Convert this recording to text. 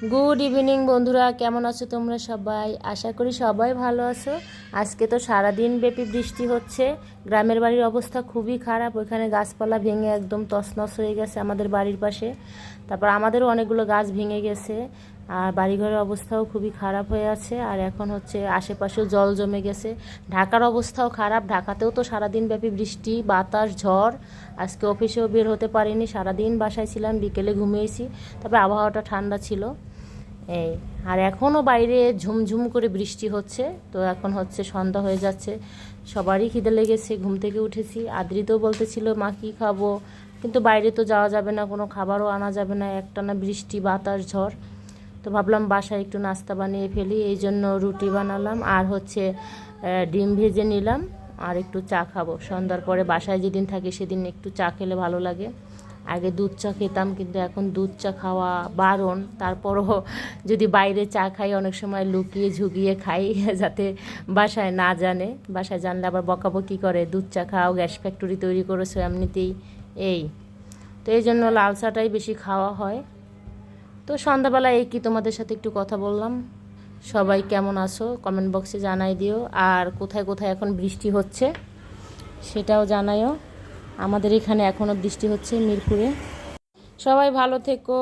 Good evening বন্ধুরা, কেমন আছো তোমরা সবাই? আশা করি সবাই ভালো আছো। আজকে তো সারাদিন ব্যাপী বৃষ্টি হচ্ছে। গ্রামের বাড়ির অবস্থা খুবই খারাপ, ওইখানে গাছপালা ভেঙে একদম তছনছ হয়ে গেছে আমাদের বাড়ির পাশে। তারপর আমাদেরও অনেকগুলো গাছ ভেঙে গেছে, আর বাড়িঘরের অবস্থাও খুবই খারাপ হয়ে আছে। আর এখন হচ্ছে আশেপাশেও জল জমে গেছে। ঢাকার অবস্থাও খারাপ, ঢাকাতেও তো সারাদিন ব্যাপী বৃষ্টি, বাতাস, ঝড়। আজকে অফিসেও বের হতে পারিনি, সারাদিন বাসায় ছিলাম, বিকেলে ঘুমিয়েছি। তবে আবহাওয়াটা ঠান্ডা ছিল এই। আর এখনও বাইরে ঝুমঝুম করে বৃষ্টি হচ্ছে। তো এখন হচ্ছে সন্ধ্যা হয়ে যাচ্ছে, সবারই খিদে লেগেছে, ঘুম থেকে উঠেছি। আদ্রিতেও বলতেছিল মা কী খাবো, কিন্তু বাইরে তো যাওয়া যাবে না, কোনো খাবারও আনা যাবে না, একটানা বৃষ্টি, বাতাস, ঝড়। তো ভাবলাম বাসায় একটু নাস্তা বানিয়ে ফেলি, এই জন্য রুটি বানালাম আর হচ্ছে ডিম ভেজে নিলাম, আর একটু চা খাবো। সন্ধ্যার পরে বাসায় যেদিন থাকি সেদিন একটু চা খেলে ভালো লাগে। আগে দুধ চা খেতাম, কিন্তু এখন দুধ চা খাওয়া বারণ। তারপরও যদি বাইরে চা খাই, অনেক সময় লুকিয়ে ঝুঁকিয়ে খাই যাতে বাসায় না জানে। বাসায় জানলে আবার বকাবকি করে, দুধ চা খাও, গ্যাস ফ্যাক্টরি তৈরি করেছো এমনিতেই এই। তো এই জন্য লাল চাটাই বেশি খাওয়া হয়। তো সন্ধ্যাবেলা এই কি তোমাদের সাথে একটু কথা বললাম। সবাই কেমন আছো কমেন্ট বক্সে জানাই দিও, আর কোথায় কোথায় এখন বৃষ্টি হচ্ছে সেটাও জানাইও। আমাদের এখানে এখনও বৃষ্টি হচ্ছে মিরপুরে। সবাই ভালো থেকো।